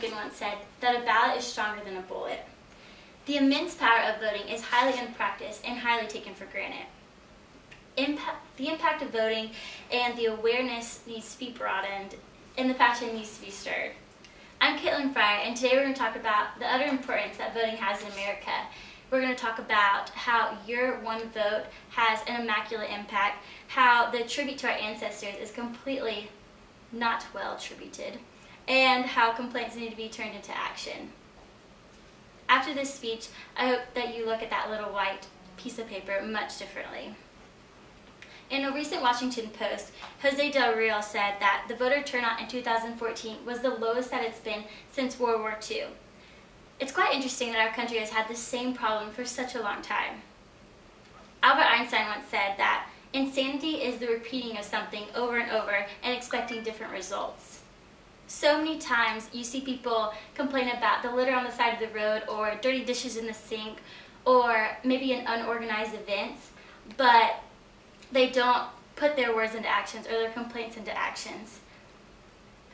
Lincoln once said that a ballot is stronger than a bullet. The immense power of voting is highly unpracticed and highly taken for granted. The impact of voting and the awareness needs to be broadened, and the passion needs to be stirred. I'm Caitlin Fryer, and today we're going to talk about the utter importance that voting has in America. We're going to talk about how your one vote has an immaculate impact, how the tribute to our ancestors is completely not well attributed, and how complaints need to be turned into action. After this speech, I hope that you look at that little white piece of paper much differently. In a recent Washington Post, Jose Del Real said that the voter turnout in 2014 was the lowest that it's been since World War II. It's quite interesting that our country has had the same problem for such a long time. Albert Einstein once said that insanity is the repeating of something over and over and expecting different results. So many times you see people complain about the litter on the side of the road or dirty dishes in the sink or maybe an unorganized events, but they don't put their words into actions or their complaints into actions.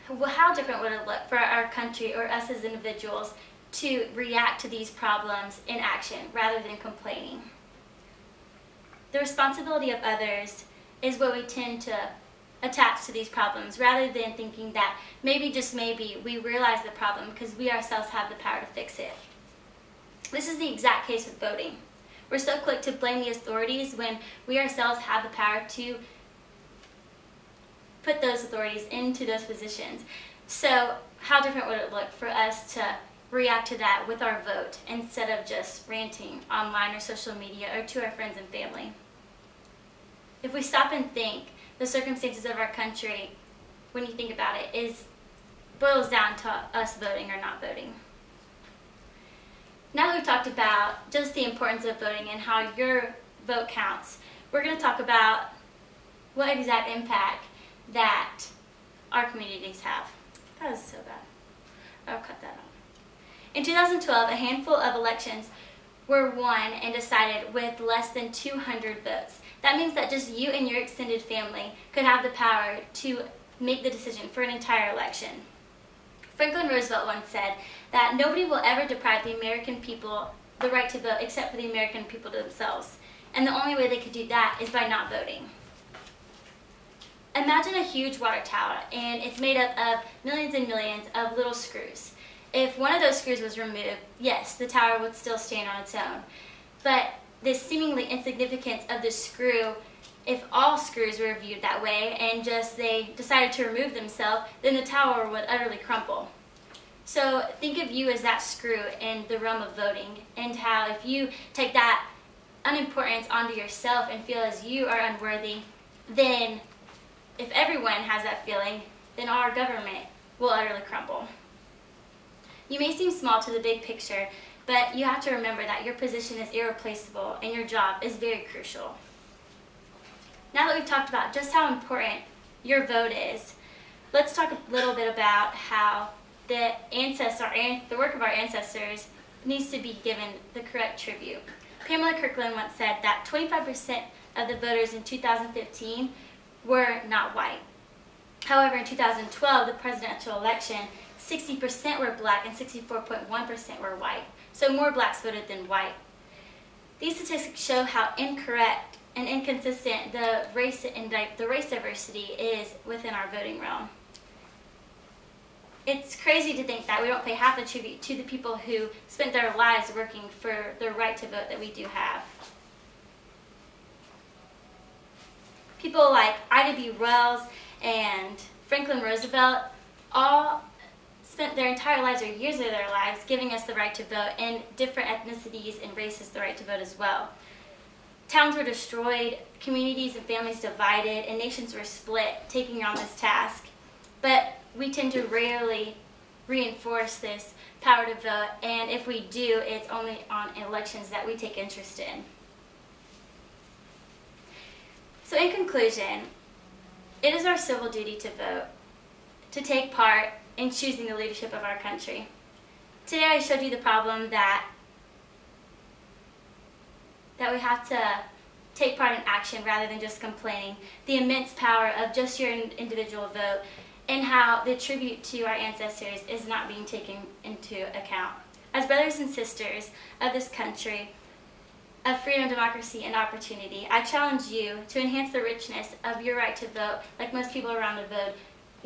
Well, how different would it look for our country or us as individuals to react to these problems in action rather than complaining? The responsibility of others is what we tend to attach to these problems rather than thinking that maybe, just maybe, we realize the problem because we ourselves have the power to fix it. This is the exact case with voting. We're so quick to blame the authorities when we ourselves have the power to put those authorities into those positions. So how different would it look for us to react to that with our vote instead of just ranting online or social media or to our friends and family? If we stop and think, the circumstances of our country, when you think about it, boils down to us voting or not voting. Now that we've talked about just the importance of voting and how your vote counts, we're going to talk about what exact impact that our communities have. That was so bad. I'll cut that off. In 2012, a handful of elections were won and decided with less than 200 votes. That means that just you and your extended family could have the power to make the decision for an entire election. Franklin Roosevelt once said that nobody will ever deprive the American people the right to vote except for the American people themselves. And the only way they could do that is by not voting. Imagine a huge water tower, and it's made up of millions and millions of little screws. If one of those screws was removed, yes, the tower would still stand on its own. But the seemingly insignificance of the screw, if all screws were viewed that way and just they decided to remove themselves, then the tower would utterly crumble. So think of you as that screw in the realm of voting, and how if you take that unimportance onto yourself and feel as you are unworthy, then if everyone has that feeling, then our government will utterly crumble. You may seem small to the big picture, but you have to remember that your position is irreplaceable and your job is very crucial. Now that we've talked about just how important your vote is, let's talk a little bit about how the work of our ancestors needs to be given the correct tribute. Pamela Kirkland once said that 25% of the voters in 2015 were not white. However, in 2012, the presidential election, 60% were black and 64.1% were white. So more blacks voted than white. These statistics show how incorrect and inconsistent the race diversity is within our voting realm. It's crazy to think that we don't pay half the tribute to the people who spent their lives working for the right to vote that we do have. People like Ida B. Wells and Franklin Roosevelt all spent their entire lives or years of their lives giving us the right to vote, and different ethnicities and races the right to vote as well. Towns were destroyed, communities and families divided, and nations were split taking on this task. But we tend to rarely reinforce this power to vote, and if we do, it's only on elections that we take interest in. So in conclusion, it is our civil duty to vote, to take part in choosing the leadership of our country. Today I showed you the problem that we have to take part in action rather than just complaining, the immense power of just your individual vote, and how the tribute to our ancestors is not being taken into account. As brothers and sisters of this country, of freedom, democracy, and opportunity, I challenge you to enhance the richness of your right to vote, like most people around the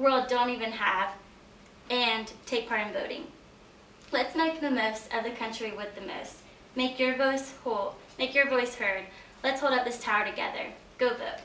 world don't even have, and take part in voting. Let's make the most of the country with the most. Make your voice whole. Make your voice heard. Let's hold up this tower together. Go vote.